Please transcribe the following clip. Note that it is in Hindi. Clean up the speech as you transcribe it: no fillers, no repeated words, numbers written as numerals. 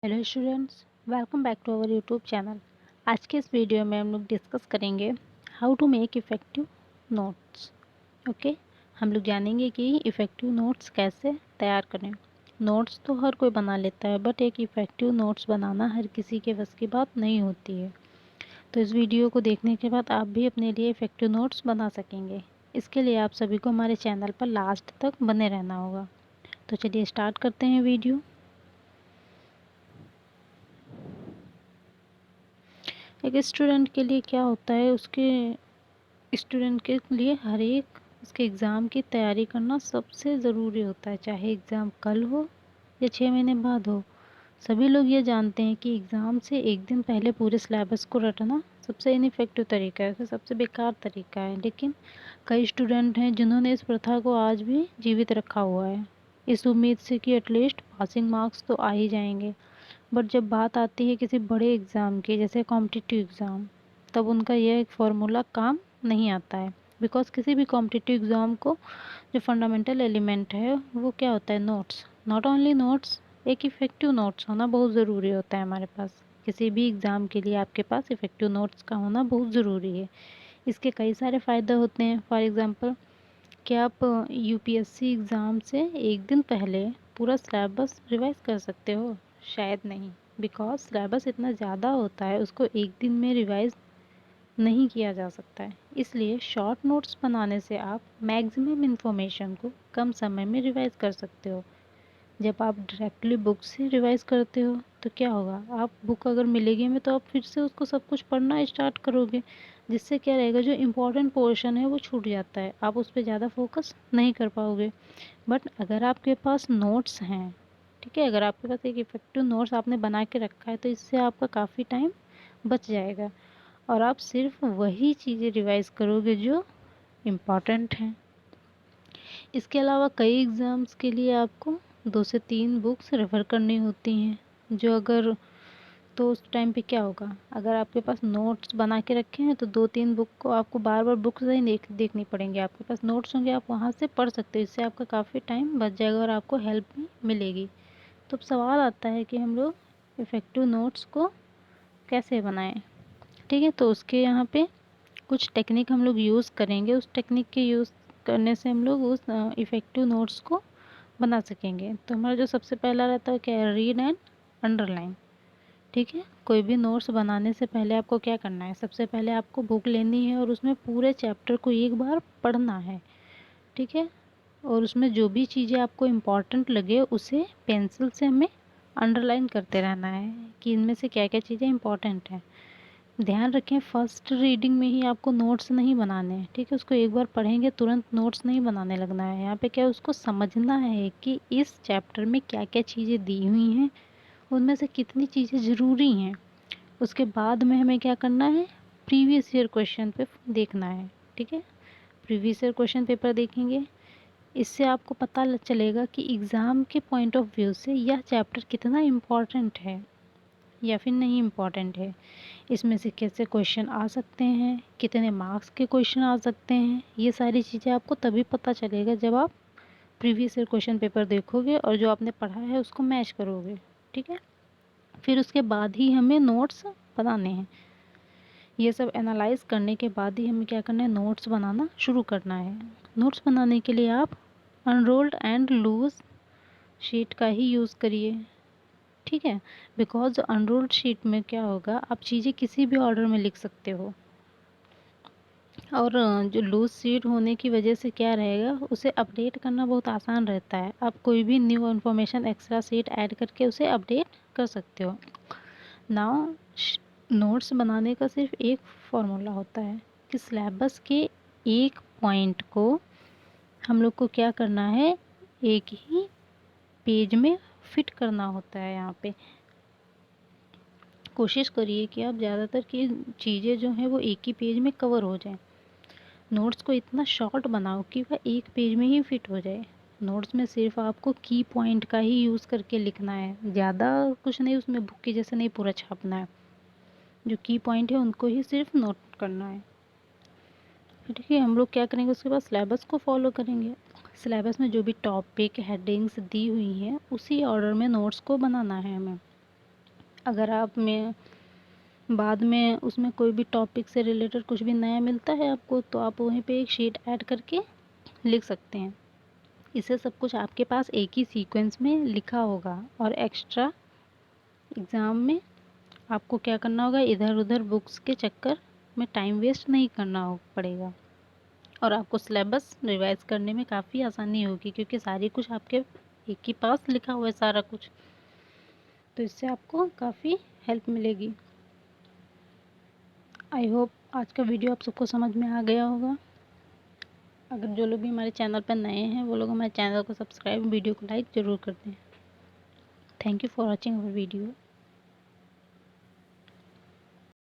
Hello students, welcome back to our YouTube channel. आज के इस वीडियो में हम लोग डिस्कस करेंगे how to make effective notes. Okay, हम लोग जानेंगे कि इफ़ेक्टिव नोट्स कैसे तैयार करें। नोट्स तो हर कोई बना लेता है, बट एक इफ़ेक्टिव नोट्स बनाना हर किसी के बस की बात नहीं होती है। तो इस वीडियो को देखने के बाद आप भी अपने लिए इफ़ेक्टिव नोट्स बना सकेंगे। इसके लिए आप सभी को हमारे चैनल पर लास्ट तक बने रहना होगा। तो चलिए स्टार्ट करते हैं वीडियो। एक स्टूडेंट के लिए क्या होता है, उसके स्टूडेंट के लिए हर एक उसके एग्ज़ाम की तैयारी करना सबसे ज़रूरी होता है। चाहे एग्ज़ाम कल हो या 6 महीने बाद हो, सभी लोग ये जानते हैं कि एग्ज़ाम से एक दिन पहले पूरे सिलेबस को रटना सबसे इनइफेक्टिव तरीका है, सबसे बेकार तरीका है। लेकिन कई स्टूडेंट हैं जिन्होंने इस प्रथा को आज भी जीवित रखा हुआ है, इस उम्मीद से कि एटलीस्ट पासिंग मार्क्स तो आ ही जाएंगे। बट जब बात आती है किसी बड़े एग्ज़ाम की, जैसे कॉम्पिटिटिव एग्ज़ाम, तब उनका यह एक फ़ॉर्मूला काम नहीं आता है। बिकॉज़ किसी भी कॉम्पिटिटिव एग्ज़ाम को जो फंडामेंटल एलिमेंट है वो क्या होता है, नोट्स। नॉट ओनली नोट्स, एक इफ़ेक्टिव नोट्स होना बहुत ज़रूरी होता है हमारे पास। किसी भी एग्ज़ाम के लिए आपके पास इफ़ेक्टिव नोट्स का होना बहुत ज़रूरी है। इसके कई सारे फ़ायदे होते हैं। फॉर एग्ज़ाम्पल, क्या आप यूपीएससी एग्ज़ाम से एक दिन पहले पूरा सिलेबस रिवाइज़ कर सकते हो? शायद नहीं, बिकॉज़ सिलेबस इतना ज़्यादा होता है, उसको एक दिन में रिवाइज़ नहीं किया जा सकता है। इसलिए शॉर्ट नोट्स बनाने से आप मैक्सिमम इन्फॉर्मेशन को कम समय में रिवाइज़ कर सकते हो। जब आप डायरेक्टली बुक से रिवाइज़ करते हो तो क्या होगा, आप बुक अगर मिलेगी में तो आप फिर से उसको सब कुछ पढ़ना स्टार्ट करोगे, जिससे क्या रहेगा, जो इम्पोर्टेंट पोर्शन है वो छूट जाता है, आप उस पर ज़्यादा फोकस नहीं कर पाओगे। बट अगर आपके पास नोट्स हैं, ठीक है, अगर आपके पास एक इफ़ेक्टिव नोट्स आपने बना के रखा है, तो इससे आपका काफ़ी टाइम बच जाएगा और आप सिर्फ वही चीज़ें रिवाइज़ करोगे जो इम्पॉर्टेंट हैं। इसके अलावा कई एग्ज़ाम्स के लिए आपको 2 से 3 बुक्स रेफ़र करनी होती हैं, जो अगर तो उस टाइम पे क्या होगा, अगर आपके पास नोट्स बना के रखे हैं तो 2-3 बुक को आपको बार-बार बुक्स नहीं देखनी पड़ेंगी। आपके पास नोट्स होंगे, आप वहाँ से पढ़ सकते हो। इससे आपका काफ़ी टाइम बच जाएगा और आपको हेल्प भी मिलेगी। तो अब सवाल आता है कि हम लोग इफ़ेक्टिव नोट्स को कैसे बनाएँ? ठीक है, तो उसके यहाँ पे कुछ टेक्निक हम लोग यूज़ करेंगे। उस टेक्निक के यूज़ करने से हम लोग उस इफ़ेक्टिव नोट्स को बना सकेंगे। तो हमारा जो सबसे पहला रहता है क्या है, रीड एंड अंडरलाइन। ठीक है, कोई भी नोट्स बनाने से पहले आपको क्या करना है, सबसे पहले आपको बुक लेनी है और उसमें पूरे चैप्टर को एक बार पढ़ना है। ठीक है, और उसमें जो भी चीज़ें आपको इम्पॉर्टेंट लगे उसे पेंसिल से हमें अंडरलाइन करते रहना है कि इनमें से क्या क्या चीज़ें इम्पॉर्टेंट हैं। ध्यान रखें, फर्स्ट रीडिंग में ही आपको नोट्स नहीं बनाने हैं। ठीक है, उसको एक बार पढ़ेंगे तुरंत नोट्स नहीं बनाने लगना है। यहाँ पे क्या है, उसको समझना है कि इस चैप्टर में क्या क्या चीज़ें दी हुई हैं, उनमें से कितनी चीज़ें ज़रूरी हैं। उसके बाद में हमें क्या करना है, प्रीवियस ईयर क्वेश्चन पे देखना है। ठीक है, प्रीवियस ईयर क्वेश्चन पेपर देखेंगे, इससे आपको पता चलेगा कि एग्ज़ाम के पॉइंट ऑफ व्यू से यह चैप्टर कितना इम्पॉर्टेंट है या फिर नहीं इम्पॉर्टेंट है। इसमें से कैसे क्वेश्चन आ सकते हैं, कितने मार्क्स के क्वेश्चन आ सकते हैं, ये सारी चीज़ें आपको तभी पता चलेगा जब आप प्रीवियस ईयर क्वेश्चन पेपर देखोगे और जो आपने पढ़ा है उसको मैच करोगे। ठीक है, फिर उसके बाद ही हमें नोट्स बनाने हैं। ये सब एनालाइज करने के बाद ही हमें क्या करना है, नोट्स बनाना शुरू करना है। नोट्स बनाने के लिए आप अनरोल्ड एंड लूज शीट का ही यूज़ करिए। ठीक है, बिकॉज अनरोल्ड शीट में क्या होगा, आप चीज़ें किसी भी ऑर्डर में लिख सकते हो और जो लूज शीट होने की वजह से क्या रहेगा, उसे अपडेट करना बहुत आसान रहता है। आप कोई भी new information extra sheet add करके उसे अपडेट कर सकते हो। नाउ नोट्स बनाने का सिर्फ एक फॉर्मूला होता है कि सिलेबस के एक पॉइंट को हम लोग को क्या करना है, एक ही पेज में फिट करना होता है। यहाँ पे कोशिश करिए कि आप ज़्यादातर की चीज़ें जो हैं वो एक ही पेज में कवर हो जाएं। नोट्स को इतना शॉर्ट बनाओ कि वह एक पेज में ही फिट हो जाए। नोट्स में सिर्फ आपको की पॉइंट का ही यूज़ करके लिखना है, ज़्यादा कुछ नहीं, उसमें बुक की जैसे नहीं पूरा छापना है। जो की पॉइंट है उनको ही सिर्फ नोट करना है। ठीक है, हम लोग क्या करेंगे, उसके बाद सिलेबस को फॉलो करेंगे। सिलेबस में जो भी टॉपिक हेडिंग्स दी हुई हैं उसी ऑर्डर में नोट्स को बनाना है हमें। अगर आप में बाद में उसमें कोई भी टॉपिक से रिलेटेड कुछ भी नया मिलता है आपको, तो आप वहीं पे एक शीट ऐड करके लिख सकते हैं। इससे सब कुछ आपके पास एक ही सीक्वेंस में लिखा होगा और एक्स्ट्रा एग्ज़ाम में आपको क्या करना होगा, इधर-उधर बुक्स के चक्कर में टाइम वेस्ट नहीं करना हो पड़ेगा और आपको सिलेबस रिवाइज़ करने में काफ़ी आसानी होगी, क्योंकि सारी कुछ आपके एक ही पास लिखा हुआ है सारा कुछ। तो इससे आपको काफ़ी हेल्प मिलेगी। आई होप आज का वीडियो आप सबको समझ में आ गया होगा। अगर जो लोग भी हमारे चैनल पर नए हैं वो लोग हमारे चैनल को सब्सक्राइब, वीडियो को लाइक ज़रूर कर दें। Thank you for watching our video.